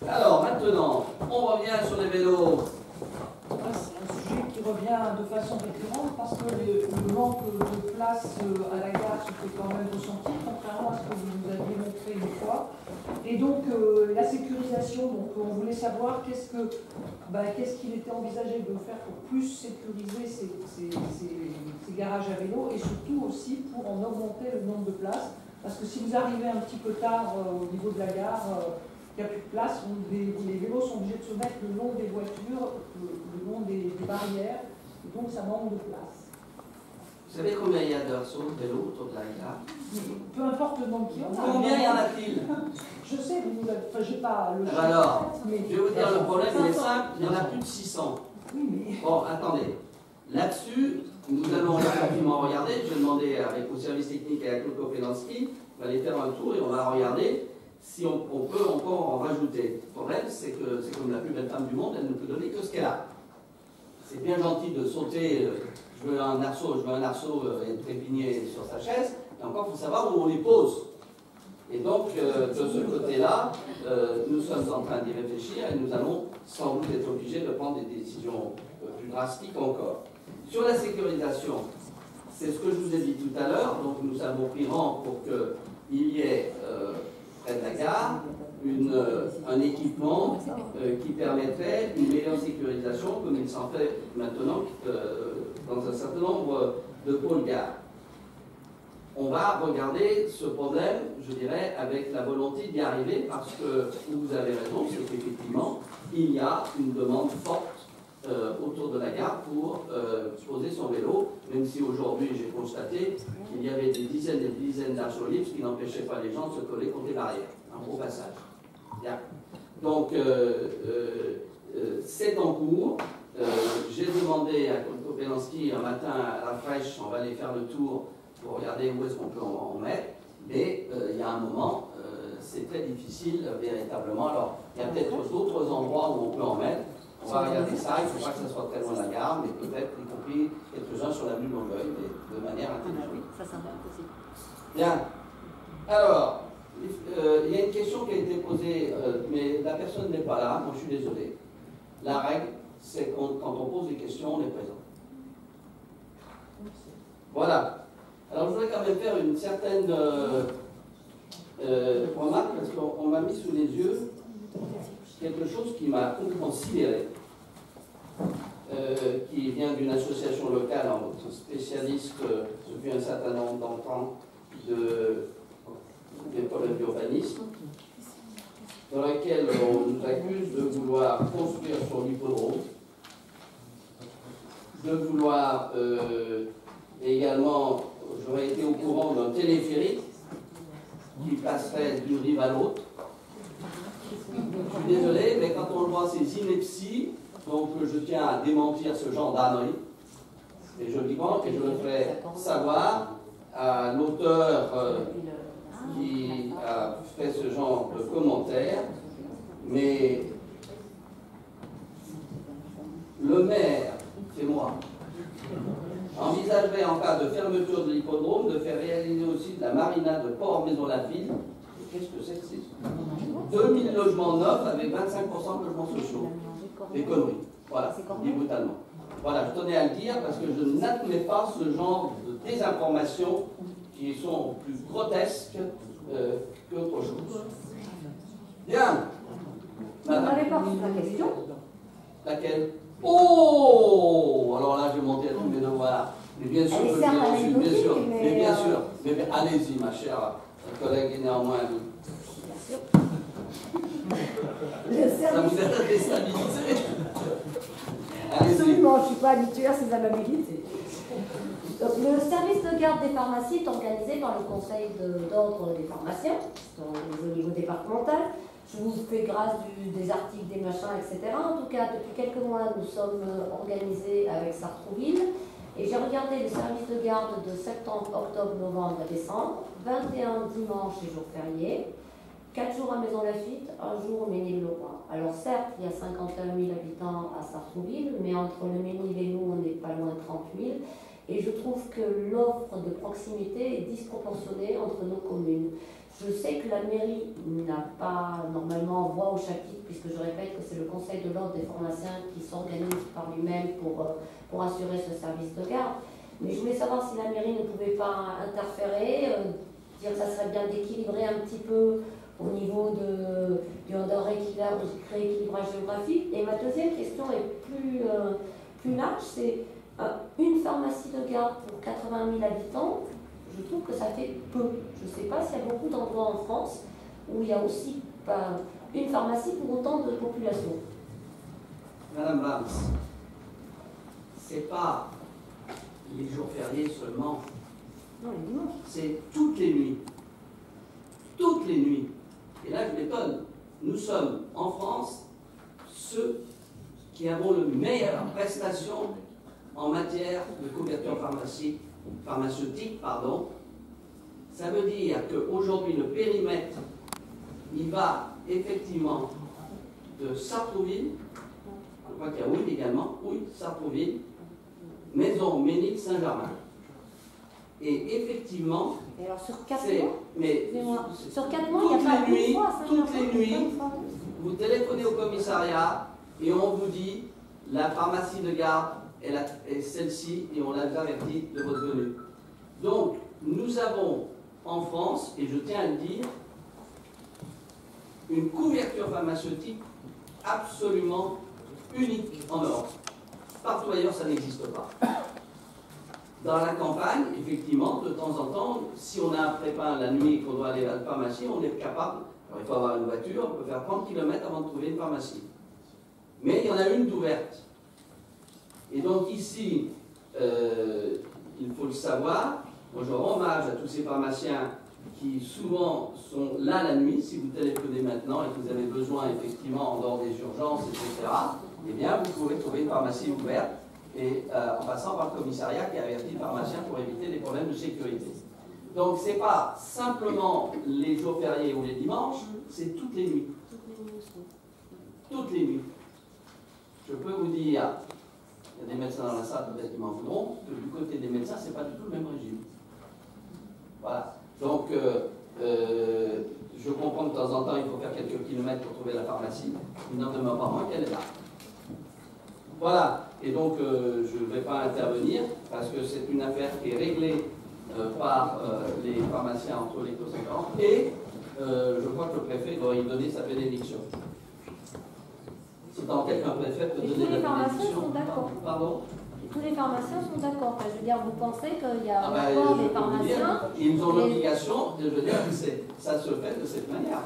Alors maintenant, on revient sur les vélos. C'est un sujet qui revient de façon récurrente parce que le manque de place à la gare se fait quand même ressentir, contrairement à ce que vous nous aviez montré une fois. Et donc la sécurisation, donc on voulait savoir qu'est-ce qu'il était envisagé de faire pour plus sécuriser ces garages à vélo et surtout aussi pour en augmenter le nombre de places. Parce que si vous arrivez un petit peu tard au niveau de la gare, il n'y a plus de place, les vélos sont obligés de se mettre le long des voitures, le long des barrières, et donc ça manque de place. Vous savez combien il y a de vélos autour de la gare? Peu importe le nombre qu'il y en a. Combien y en a-t-il? Je sais, mais je n'ai pas le chiffre. Alors, mais je vais vous dire, le problème il est simple, il y en a plus de 600. Oui, mais... Bon, attendez. Là-dessus, nous allons rapidement regarder. Je vais demander avec au service technique et à Claude Kopelansky, on va aller faire un tour et on va regarder si on peut encore en rajouter. Le problème, c'est que c'est comme la plus belle femme du monde, elle ne peut donner que ce qu'elle a. C'est bien gentil de sauter, je veux un arceau et de trépigner sur sa chaise, mais encore, il faut savoir où on les pose. Et donc, de ce côté-là, nous sommes en train d'y réfléchir et nous allons sans doute être obligés de prendre des décisions plus drastiques encore. Sur la sécurisation, c'est ce que je vous ai dit tout à l'heure, donc nous avons pris rang pour qu'il y ait près de la gare un équipement qui permettrait une meilleure sécurisation, comme il s'en fait maintenant dans un certain nombre de pôles gares. On va regarder ce problème, je dirais, avec la volonté d'y arriver, parce que vous avez raison, c'est qu'effectivement, il y a une demande forte autour de la gare pour poser son vélo, même si aujourd'hui j'ai constaté qu'il y avait des dizaines et des dizaines d'arceaux libres, ce qui n'empêchait pas les gens de se coller contre les barrières, au passage. Bien. Donc, c'est en cours. J'ai demandé à Kopelansky un matin à la fraîche, on va aller faire le tour pour regarder où est-ce qu'on peut en mettre, mais il y a un moment, c'est très difficile véritablement. Alors, il y a peut-être d'autres endroits où on peut en mettre. On va regarder ça, il ne faut pas que ça soit très loin de la gare, mais peut-être y compris quelques-uns sur l'avenue Longueuil, mais de manière intelligente. Oui, ça semble impossible. Bien. Alors, il y a une question qui a été posée, mais la personne n'est pas là, moi je suis désolé. La règle, c'est quand on pose des questions, on est présent. Voilà. Alors je voudrais quand même faire une certaine remarque, parce qu'on m'a mis sous les yeux quelque chose qui m'a complètement sidéré, qui vient d'une association locale, un spécialiste depuis un certain nombre d'enfants des problèmes d'urbanisme, dans laquelle on nous accuse de vouloir construire sur l'hippodrome, de vouloir également, j'aurais été au courant d'un téléphérique qui passerait d'une rive à l'autre. Je suis désolé, mais quand on voit ces inepties, donc je tiens à démentir ce genre d'ânerie, et je le dis bon, et je le ferai savoir à l'auteur qui a fait ce genre de commentaires, mais le maire, c'est moi, envisagerait en cas de fermeture de l'hippodrome de faire réaliser aussi de la marina de Port-Maison-la-Ville. Qu'est-ce que c'est que c'est 2000 logements neufs avec 25% de logements sociaux. Des conneries. Voilà, dit brutalement. Voilà, je tenais à le dire parce que je n'admets pas ce genre de désinformations qui sont plus grotesques qu'autre chose. Bien. Vous n'avez pas reçu la question? Laquelle? Oh! Alors là, j'ai monté à tous mes devoirs. Mais bien sûr, que bien sûr, bien sûr. Mais bien sûr. Mais allez-y, ma chère collègue, et néanmoins. Ça vous a déstabilisé? Absolument, je ne suis pas habituée à ces amabilités. Donc, le service de garde des pharmacies est organisé par le Conseil d'ordre des pharmaciens, au niveau départemental. Je vous fais grâce des articles, des machins, etc. En tout cas, depuis quelques mois, nous sommes organisés avec Sartrouville. Et j'ai regardé les services de garde de septembre, octobre, novembre et décembre. 21 dimanches et jours fériés. 4 jours à Maison-Lafitte, 1 jour au Ménil-le-Roi. Alors certes, il y a 51 000 habitants à Sartrouville, mais entre le Ménil et nous, on n'est pas loin de 30 000. Et je trouve que l'offre de proximité est disproportionnée entre nos communes. Je sais que la mairie n'a pas normalement voix au chapitre, puisque je répète que c'est le Conseil de l'ordre des pharmaciens qui s'organise par lui-même pour assurer ce service de garde. Mais je voulais savoir si la mairie ne pouvait pas interférer, dire que ça serait bien d'équilibrer un petit peu au niveau d'un rééquilibrage géographique. Et ma deuxième question est plus large, c'est une pharmacie de garde pour 80 000 habitants. Je trouve que ça fait peu. Je ne sais pas s'il y a beaucoup d'endroits en France où il y a aussi une pharmacie pour autant de population. Madame Valls, c'est pas les jours fériés seulement. Non, les dimanches. C'est toutes les nuits. Toutes les nuits. Et là, je m'étonne. Nous sommes, en France, ceux qui avons le meilleure prestation en matière de couverture pharmaceutique. Ça veut dire qu'aujourd'hui, le périmètre, il va effectivement de Sartrouville, je crois qu'il y a Houille également, Sartrouville, Maison, Ménil, Saint-Germain. Et effectivement, et alors sur 4 mois, sur 4 mois, toutes il n'y a pas les nuits, une fois, toutes les nuits, vous téléphonez au commissariat et on vous dit la pharmacie de garde est celle-ci et on l'a averti de votre venue. Donc, nous avons en France, et je tiens à le dire, une couverture pharmaceutique absolument unique en Europe. Partout ailleurs, ça n'existe pas. Dans la campagne, effectivement, de temps en temps, si on a un prépin la nuit et qu'on doit aller à la pharmacie, on est capable, alors il faut avoir une voiture, on peut faire 30 km avant de trouver une pharmacie. Mais il y en a une d'ouverte. Et donc ici, il faut le savoir, moi je rends hommage à tous ces pharmaciens qui souvent sont là la nuit, si vous téléphonez maintenant et que vous avez besoin effectivement en dehors des urgences, etc., eh bien vous pouvez trouver une pharmacie ouverte et en passant par le commissariat qui avertit le pharmacien pour éviter des problèmes de sécurité. Donc ce n'est pas simplement les jours fériés ou les dimanches, c'est toutes les nuits. Toutes les nuits. Je peux vous dire, il y a des médecins dans la salle, peut-être qu'ils m'en voudront, que du côté des médecins, ce n'est pas du tout le même régime. Voilà. Donc, je comprends que de temps en temps, il faut faire quelques kilomètres pour trouver la pharmacie. Il n'en demeure pas moins qu'elle est là. Voilà. Et donc, je ne vais pas intervenir parce que c'est une affaire qui est réglée par les pharmaciens entre les conséquences. Et je crois que le préfet doit y donner sa bénédiction. Si tant est qu'un préfet peut donner la bénédiction. Tous les pharmaciens sont d'accord. Pardon ? Tous les pharmaciens sont d'accord. Enfin, je veux dire, vous pensez qu'il y a un ben, accord des pharmaciens. Ils ont l'obligation, je veux dire, ça se fait de cette manière.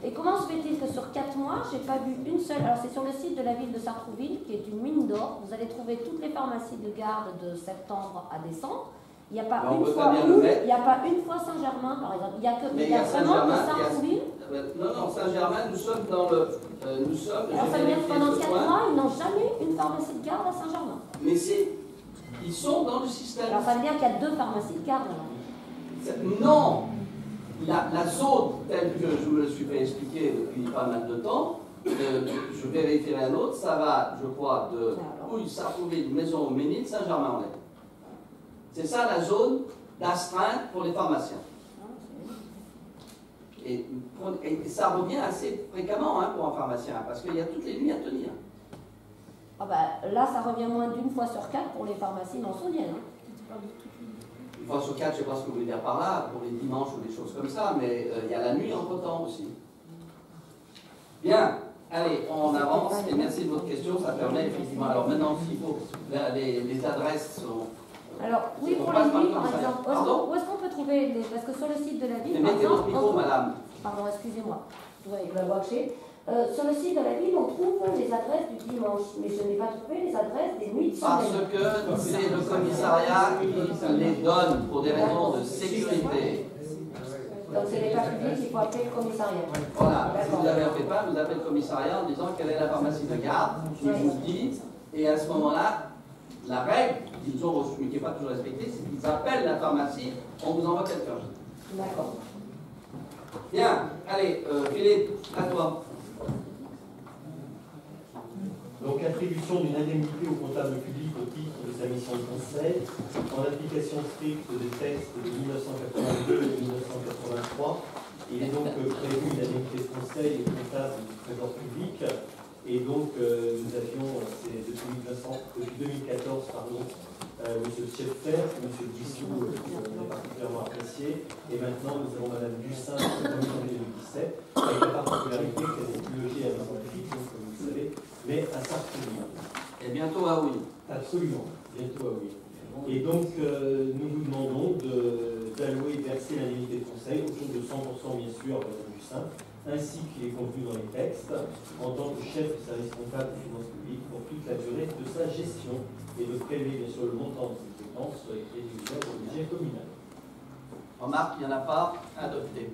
Et comment se fait-il que sur 4 mois, je n'ai pas vu une seule. Alors, c'est sur le site de la ville de Sartrouville, qui est une mine d'or. Vous allez trouver toutes les pharmacies de garde de septembre à décembre. Il n'y a pas une fois il n'y a pas une fois Saint-Germain, par exemple. Il y a que vraiment que Sartrouville. Non, Saint-Germain, nous sommes dans le. Alors, ça veut dire que pendant 4 mois, ils n'ont jamais une pharmacie de garde à Saint-Germain. Mais si, ils sont dans le système. Alors, ça veut dire qu'il y a 2 pharmacies de garde là. Non! La zone telle que je me le suis fait expliquer depuis pas mal de temps, je vérifierai un autre, ça va, je crois, de Houille, Sartrouville, Maison, Ménil, Saint-Germain-en-Laye. C'est ça la zone d'astreinte pour les pharmaciens. Et ça revient assez fréquemment pour un pharmacien, parce qu'il y a toutes les nuits à tenir. Ah bah, là, ça revient moins d'une fois sur 4 pour les pharmacies mansonnières. Une fois sur 4, je ne sais pas ce que vous voulez dire par là, pour les dimanches ou des choses comme ça, mais il y a la nuit entre-temps aussi. Bien, allez, on avance, et merci de votre question, ça permet effectivement. Alors maintenant, s'il faut, les adresses sont... Alors, oui, pour les nuits, par exemple. Où est-ce qu'on peut trouver les... Parce que sur le site de la ville, par mettez votre exemple... micro, madame. Pardon, excusez-moi. Je dois la watcher. Sur le site de la ville, on trouve les adresses du dimanche, mais je n'ai pas trouvé les adresses des nuits de Parce semaine. que c'est le commissariat qui les donne pour des raisons de sécurité. Donc ce n'est pas public, il faut appeler le commissariat. Voilà, si vous avez un pépin, vous appelez le commissariat en disant quelle est la pharmacie de garde, il vous dit, et à ce moment-là, la règle qu'ils ont reçue, mais qui n'est pas toujours respectée, c'est qu'ils appellent la pharmacie, on vous envoie quelqu'un. D'accord. Bien, allez, Philippe, à toi. Donc attribution d'une indemnité au comptable public au titre de sa mission de conseil, en application stricte des textes de 1982 et 1983. Il est donc prévu une indemnité de conseil au comptable du trésor public. Et donc, nous avions, c'est depuis 2014, pardon, M. Schaeffer, M. Dissou, qu'on a particulièrement apprécié. Et maintenant, nous avons Mme Dussin, en janvier 2017, avec la particularité qu'elle n'est plus logée à Maison-Lafitte, donc, comme vous le savez, mais à Sartrouville. Et bientôt à oui. Absolument, bientôt à oui. Et donc, nous vous demandons d'allouer et verser l'indemnité de conseil autour de 100%, bien sûr, à Mme Dussin, ainsi qu'il est convenu dans les textes, en tant que chef du service comptable des finances publiques pour toute la durée de sa gestion, et de prélever bien sûr le montant de ces dépenses sur les crédits du budget communal. Remarque, il n'y en a pas adopté.